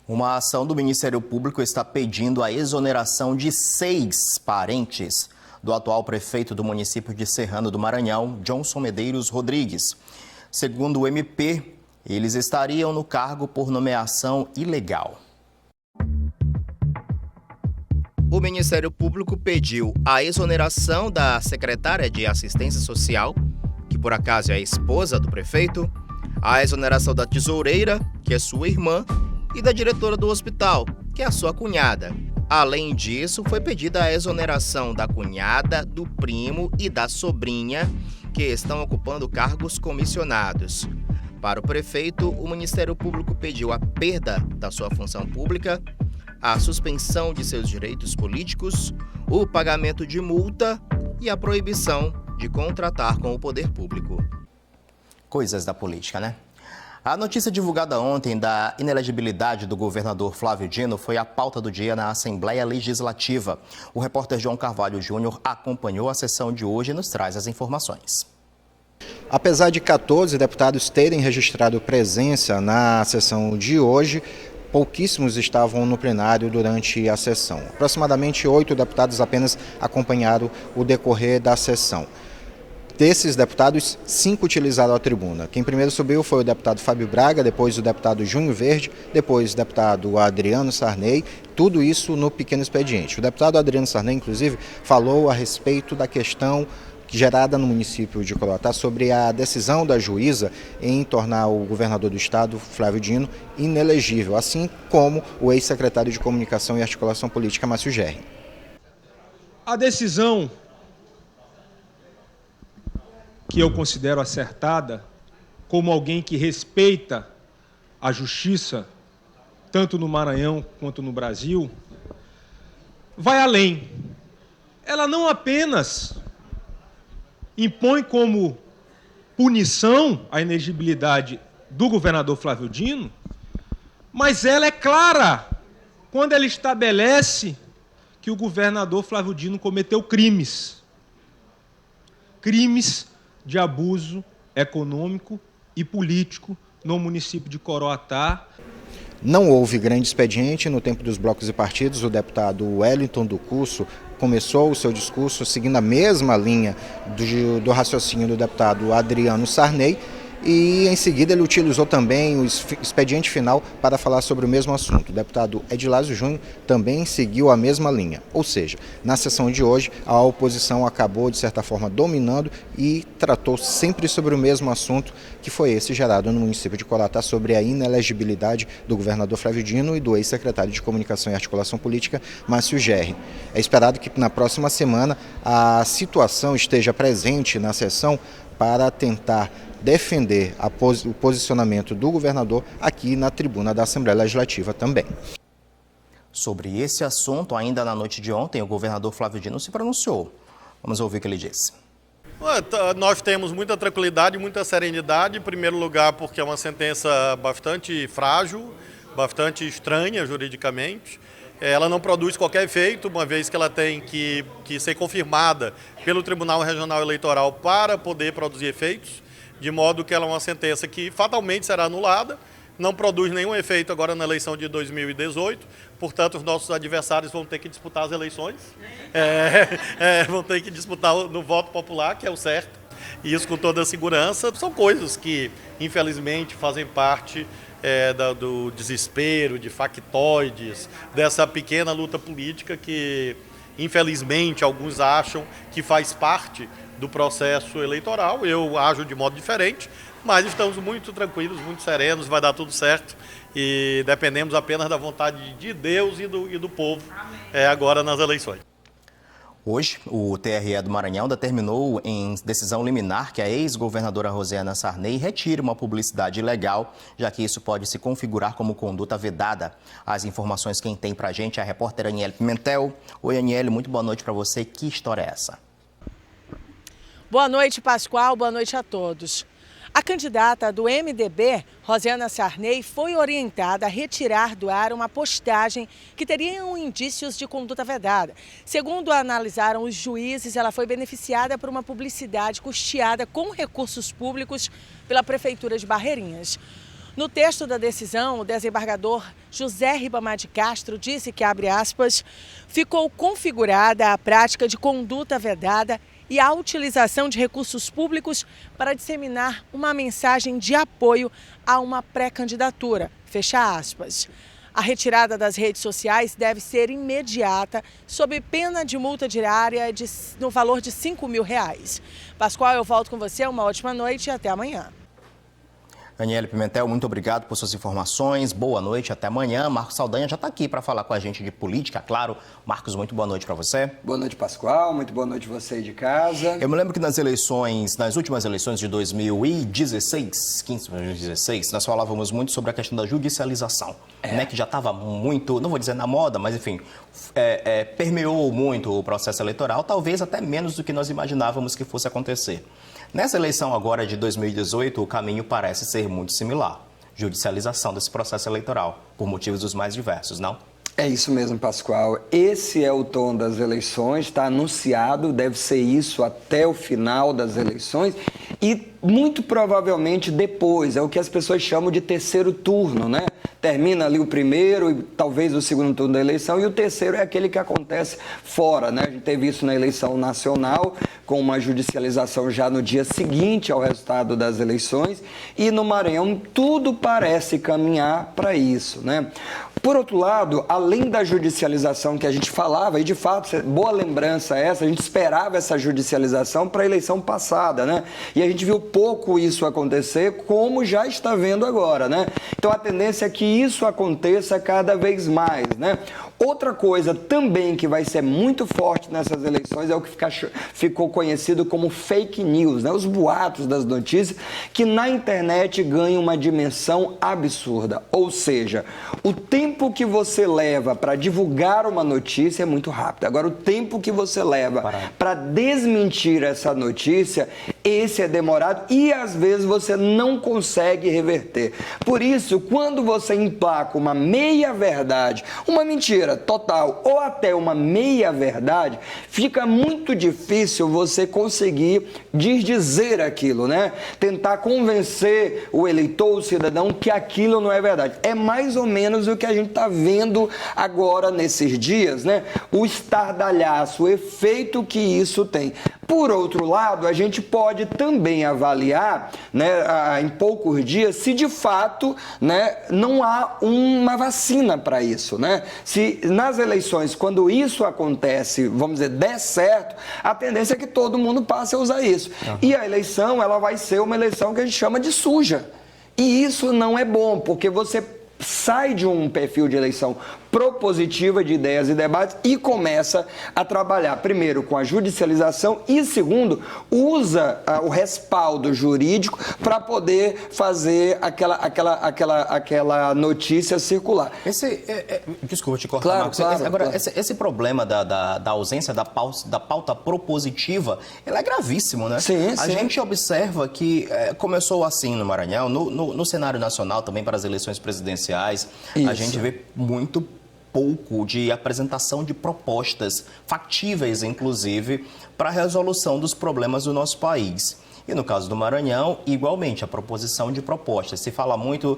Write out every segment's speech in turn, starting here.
Uma ação do Ministério Público está pedindo a exoneração de 6 parentes do atual prefeito do município de Serrano do Maranhão, Johnson Medeiros Rodrigues. Segundo o MP, eles estariam no cargo por nomeação ilegal. O Ministério Público pediu a exoneração da secretária de Assistência Social, que por acaso é a esposa do prefeito, a exoneração da tesoureira, que é sua irmã, e da diretora do hospital, que é a sua cunhada. Além disso, foi pedida a exoneração da cunhada, do primo e da sobrinha, que estão ocupando cargos comissionados. Para o prefeito, o Ministério Público pediu a perda da sua função pública, a suspensão de seus direitos políticos, o pagamento de multa e a proibição de contratar com o poder público. Coisas da política, né? A notícia divulgada ontem da inelegibilidade do governador Flávio Dino foi a pauta do dia na Assembleia Legislativa. O repórter João Carvalho Júnior acompanhou a sessão de hoje e nos traz as informações. Apesar de 14 deputados terem registrado presença na sessão de hoje, pouquíssimos estavam no plenário durante a sessão. Aproximadamente 8 deputados apenas acompanharam o decorrer da sessão. Desses deputados, 5 utilizaram a tribuna. Quem primeiro subiu foi o deputado Fábio Braga, depois o deputado Júnior Verde, depois o deputado Adriano Sarney, tudo isso no pequeno expediente. O deputado Adriano Sarney, inclusive, falou a respeito da questão gerada no município de Coroatá sobre a decisão da juíza em tornar o governador do estado, Flávio Dino, inelegível, assim como o ex-secretário de Comunicação e Articulação Política, Márcio Gerri. A decisão que eu considero acertada, como alguém que respeita a justiça, tanto no Maranhão quanto no Brasil, vai além. Ela não apenas impõe como punição a inegibilidade do governador Flávio Dino, mas ela é clara quando ela estabelece que o governador Flávio Dino cometeu crimes de abuso econômico e político no município de Coroatá. Não houve grande expediente no tempo dos blocos e partidos. O deputado Wellington do Curso começou o seu discurso seguindo a mesma linha do raciocínio do deputado Adriano Sarney e, em seguida, ele utilizou também o expediente final para falar sobre o mesmo assunto. O deputado Edilásio Júnior também seguiu a mesma linha. Ou seja, na sessão de hoje, a oposição acabou, de certa forma, dominando e tratou sempre sobre o mesmo assunto, que foi esse gerado no município de Coroatá, sobre a inelegibilidade do governador Flávio Dino e do ex-secretário de Comunicação e Articulação Política, Márcio Gerri. É esperado que na próxima semana a situação esteja presente na sessão para tentar defender o posicionamento do governador aqui na tribuna da Assembleia Legislativa também. Sobre esse assunto, ainda na noite de ontem, o governador Flávio Dino se pronunciou. Vamos ouvir o que ele disse. Nós temos muita tranquilidade, muita serenidade, em primeiro lugar porque é uma sentença bastante frágil, bastante estranha juridicamente. Ela não produz qualquer efeito, uma vez que ela tem que ser confirmada pelo Tribunal Regional Eleitoral para poder produzir efeitos, de modo que ela é uma sentença que fatalmente será anulada, não produz nenhum efeito agora na eleição de 2018, portanto os nossos adversários vão ter que disputar as eleições, vão ter que disputar no voto popular, que é o certo, e isso com toda a segurança. São coisas que infelizmente fazem parte do desespero, de factoides, dessa pequena luta política que infelizmente alguns acham que faz parte do processo eleitoral. Eu ajo de modo diferente, mas estamos muito tranquilos, muito serenos, vai dar tudo certo e dependemos apenas da vontade de Deus e do povo agora nas eleições. Hoje, o TRE do Maranhão determinou em decisão liminar que a ex-governadora Rosiana Sarney retire uma publicidade ilegal, já que isso pode se configurar como conduta vedada. As informações quem tem pra gente é a repórter Aniele Pimentel. Oi, Aniele, muito boa noite para você. Que história é essa? Boa noite, Pascoal. Boa noite a todos. A candidata do MDB, Rosiana Sarney, foi orientada a retirar do ar uma postagem que teria indícios de conduta vedada. Segundo analisaram os juízes, ela foi beneficiada por uma publicidade custeada com recursos públicos pela Prefeitura de Barreirinhas. No texto da decisão, o desembargador José Ribamar de Castro disse que, abre aspas, ficou configurada a prática de conduta vedada e a utilização de recursos públicos para disseminar uma mensagem de apoio a uma pré-candidatura, fecha aspas. A retirada das redes sociais deve ser imediata, sob pena de multa diária no valor de R$ 5.000. Pascoal, eu volto com você, uma ótima noite e até amanhã. Aniele Pimentel, muito obrigado por suas informações. Boa noite, até amanhã. Marcos Saldanha já está aqui para falar com a gente de política, claro. Marcos, muito boa noite para você. Boa noite, Pascoal. Muito boa noite você de casa. Eu me lembro que nas últimas eleições de 2016, nós falávamos muito sobre a questão da judicialização, né, que já estava muito, não vou dizer na moda, mas enfim, permeou muito o processo eleitoral, talvez até menos do que nós imaginávamos que fosse acontecer. Nessa eleição agora de 2018, o caminho parece ser muito similar. Judicialização desse processo eleitoral, por motivos dos mais diversos, não? É isso mesmo, Pascoal. Esse é o tom das eleições, está anunciado, deve ser isso até o final das eleições e muito provavelmente depois, é o que as pessoas chamam de terceiro turno, né? Termina ali o primeiro e talvez o segundo turno da eleição e o terceiro é aquele que acontece fora, né? A gente teve isso na eleição nacional, com uma judicialização já no dia seguinte ao resultado das eleições e no Maranhão tudo parece caminhar para isso, né? Por outro lado, além da judicialização que a gente falava, e de fato, boa lembrança essa, a gente esperava essa judicialização para a eleição passada, né? E a gente viu pouco isso acontecer, como já está vendo agora, né? Então a tendência é que isso aconteça cada vez mais, né? Outra coisa também que vai ser muito forte nessas eleições é o que ficou conhecido como fake news, né? Os boatos das notícias que na internet ganham uma dimensão absurda. Ou seja, o tempo que você leva para divulgar uma notícia é muito rápido. Agora, o tempo que você leva para desmentir essa notícia, esse é demorado e às vezes você não consegue reverter. Por isso, quando você emplaca uma meia-verdade, uma mentira total ou até uma meia-verdade, fica muito difícil você conseguir desdizer aquilo, né? Tentar convencer o eleitor, o cidadão, que aquilo não é verdade. É mais ou menos o que a gente está vendo agora nesses dias, né? O estardalhaço, o efeito que isso tem. Por outro lado, a gente pode também avaliar, né, em poucos dias, se de fato, né, não há uma vacina para isso, né? Se nas eleições, quando isso acontece, vamos dizer, der certo, a tendência é que todo mundo passe a usar isso. E a eleição, ela vai ser uma eleição que a gente chama de suja. E isso não é bom, porque você sai de um perfil de eleição propositiva de ideias e debates e começa a trabalhar, primeiro, com a judicialização e, segundo, usa o respaldo jurídico para poder fazer aquela notícia circular. Desculpa te cortar, claro, Marcos. claro, Agora, claro. Esse problema da ausência da pauta propositiva, ele é gravíssimo, né? Sim, a sim. gente observa que começou assim no Maranhão, no cenário nacional também para as eleições presidenciais, a gente vê muito pouco de apresentação de propostas factíveis, inclusive, para a resolução dos problemas do nosso país. E no caso do Maranhão, igualmente, a proposição de propostas. Se fala muito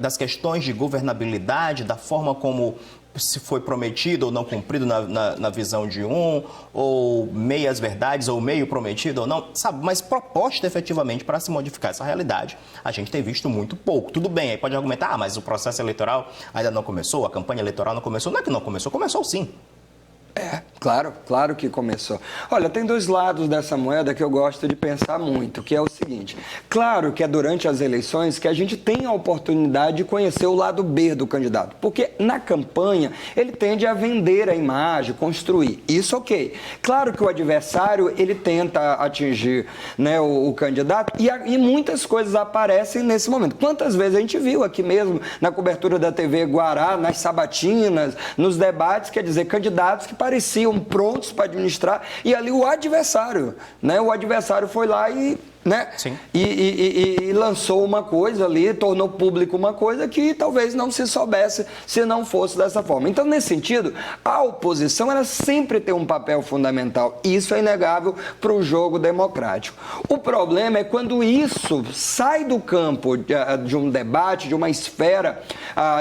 das questões de governabilidade, da forma como se foi prometido ou não cumprido na visão de um, ou meias verdades, ou meio prometido ou não, sabe? Mas proposta efetivamente para se modificar essa realidade, a gente tem visto muito pouco. Tudo bem, aí pode argumentar, mas o processo eleitoral ainda não começou, a campanha eleitoral não começou. Não é que não começou, começou sim. Claro que começou. Olha, tem dois lados dessa moeda que eu gosto de pensar muito, que é o seguinte. Claro que é durante as eleições que a gente tem a oportunidade de conhecer o lado B do candidato, porque na campanha ele tende a vender a imagem, construir. Isso ok. Claro que o adversário, ele tenta atingir, né, o candidato e muitas coisas aparecem nesse momento. Quantas vezes a gente viu aqui mesmo na cobertura da TV Guará, nas sabatinas, nos debates, quer dizer, candidatos que pareciam prontos para administrar, e ali o adversário, né? O adversário foi lá e né? Sim. E lançou uma coisa ali, tornou público uma coisa que talvez não se soubesse se não fosse dessa forma. Então, nesse sentido, a oposição ela sempre tem um papel fundamental. Isso é inegável para o jogo democrático. O problema é quando isso sai do campo de um debate, de uma esfera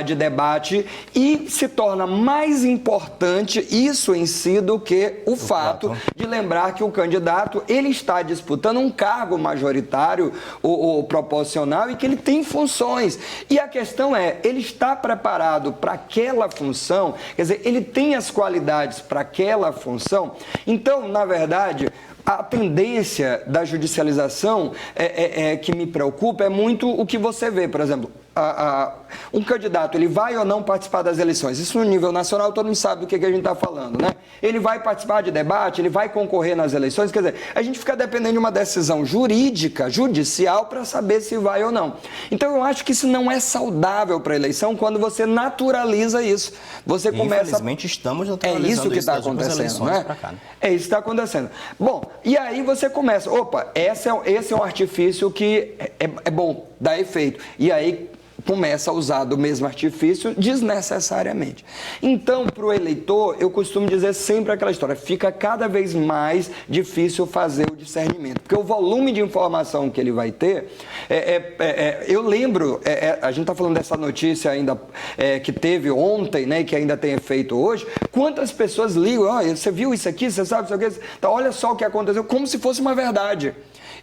de debate e se torna mais importante isso em si do que o fato de lembrar que o candidato ele está disputando um cargo majoritário ou proporcional e que ele tem funções. E a questão é, ele está preparado para aquela função? Quer dizer, ele tem as qualidades para aquela função? Então, na verdade, a tendência da judicialização que me preocupa é muito o que você vê, por exemplo, um candidato, ele vai ou não participar das eleições? Isso no nível nacional, todo mundo sabe do que a gente está falando, né? Ele vai participar de debate, ele vai concorrer nas eleições, quer dizer, a gente fica dependendo de uma decisão jurídica, judicial, para saber se vai ou não. Então, eu acho que isso não é saudável para a eleição quando você naturaliza isso. Você começa... Infelizmente, estamos naturalizando isso que está acontecendo, né? Né? É isso que está acontecendo. Bom, e aí você começa, opa, esse é um artifício que é bom, dá efeito. E aí começa a usar do mesmo artifício desnecessariamente. Então, para o eleitor, eu costumo dizer sempre aquela história, fica cada vez mais difícil fazer o discernimento, porque o volume de informação que ele vai ter, eu lembro, a gente está falando dessa notícia ainda que teve ontem, né, que ainda tem efeito hoje, quantas pessoas ligam, você viu isso aqui, você sabe isso aqui, então, olha só o que aconteceu, como se fosse uma verdade.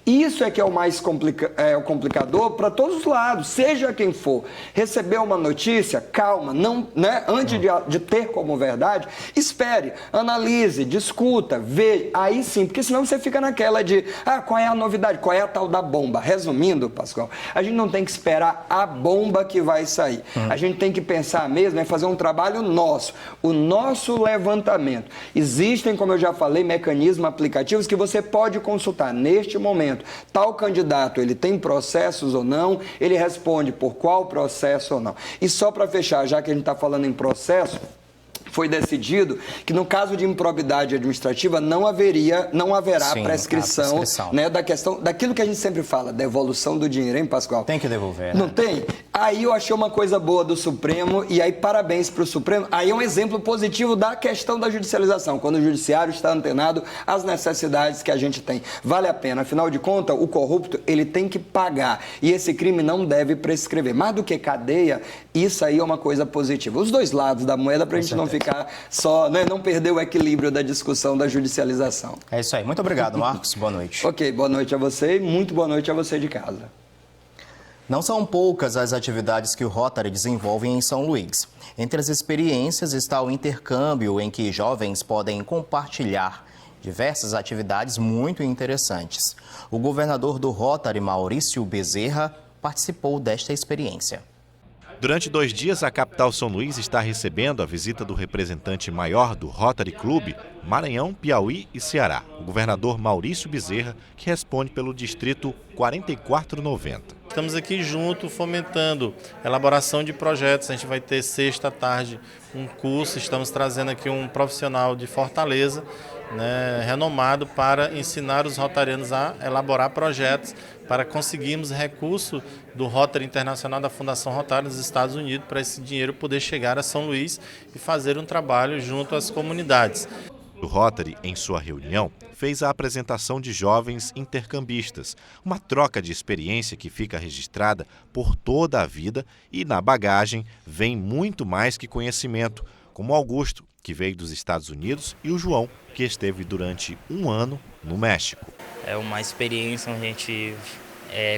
Isso é que é o mais complicador para todos os lados, seja quem for. Receber uma notícia, calma, não, né? Antes de ter como verdade, espere, analise, discuta, veja, aí sim, porque senão você fica naquela de, qual é a novidade, qual é a tal da bomba? Resumindo, Pascoal, a gente não tem que esperar a bomba que vai sair. A gente tem que pensar mesmo em fazer um trabalho nosso, o nosso levantamento. Existem, como eu já falei, mecanismos aplicativos que você pode consultar neste momento. Tal candidato, ele tem processos ou não? Ele responde por qual processo ou não? E só para fechar, já que a gente está falando em processo, foi decidido que no caso de improbidade administrativa não haverá prescrição, né, da questão, daquilo que a gente sempre fala, devolução do dinheiro, hein, Pascoal? Tem que devolver, Não né? tem? Aí eu achei uma coisa boa do Supremo, e aí parabéns para o Supremo, aí é um exemplo positivo da questão da judicialização, quando o judiciário está antenado às necessidades que a gente tem. Vale a pena, afinal de contas, o corrupto, ele tem que pagar, e esse crime não deve prescrever. Mais do que cadeia, isso aí é uma coisa positiva. Os dois lados da moeda, para a gente não ficar só, né, não perder o equilíbrio da discussão da judicialização. É isso aí. Muito obrigado, Marcos. Boa noite. Ok, boa noite a você e muito boa noite a você de casa. Não são poucas as atividades que o Rotary desenvolve em São Luís. Entre as experiências está o intercâmbio, em que jovens podem compartilhar diversas atividades muito interessantes. O governador do Rotary, Maurício Bezerra, participou desta experiência. Durante 2 dias, a capital São Luís está recebendo a visita do representante maior do Rotary Clube, Maranhão, Piauí e Ceará, o governador Maurício Bezerra, que responde pelo distrito 4490. Estamos aqui junto fomentando a elaboração de projetos. A gente vai ter sexta à tarde um curso, estamos trazendo aqui um profissional de Fortaleza, né, renomado para ensinar os rotarianos a elaborar projetos para conseguirmos recurso do Rotary Internacional da Fundação Rotary nos Estados Unidos para esse dinheiro poder chegar a São Luís e fazer um trabalho junto às comunidades. O Rotary, em sua reunião, fez a apresentação de jovens intercambistas, uma troca de experiência que fica registrada por toda a vida e na bagagem vem muito mais que conhecimento, como Augusto, que veio dos Estados Unidos, e o João, que esteve durante 1 ano no México. É uma experiência onde a gente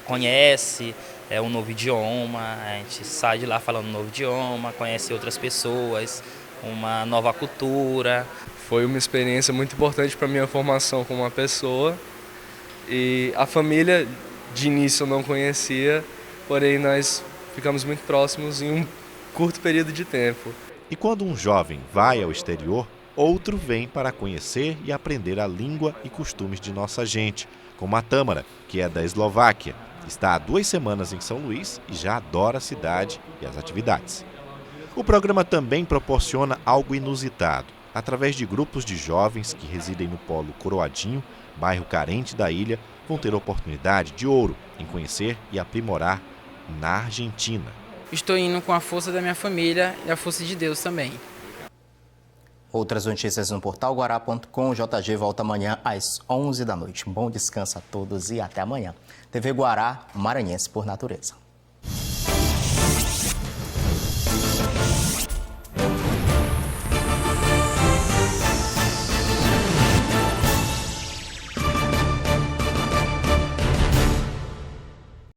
conhece um novo idioma, a gente sai de lá falando um novo idioma, conhece outras pessoas, uma nova cultura. Foi uma experiência muito importante para a minha formação como uma pessoa, e a família de início eu não conhecia, porém nós ficamos muito próximos em um curto período de tempo. E quando um jovem vai ao exterior, outro vem para conhecer e aprender a língua e costumes de nossa gente, como a Tâmara, que é da Eslováquia. Está há 2 semanas em São Luís e já adora a cidade e as atividades. O programa também proporciona algo inusitado. através de grupos de jovens que residem no Polo Coroadinho, bairro carente da ilha, vão ter oportunidade de ouro em conhecer e aprimorar na Argentina. Estou indo com a força da minha família e a força de Deus também. Outras notícias no portal Guará.com. O JG volta amanhã às 11 da noite. Bom descanso a todos e até amanhã. TV Guará, maranhense por natureza.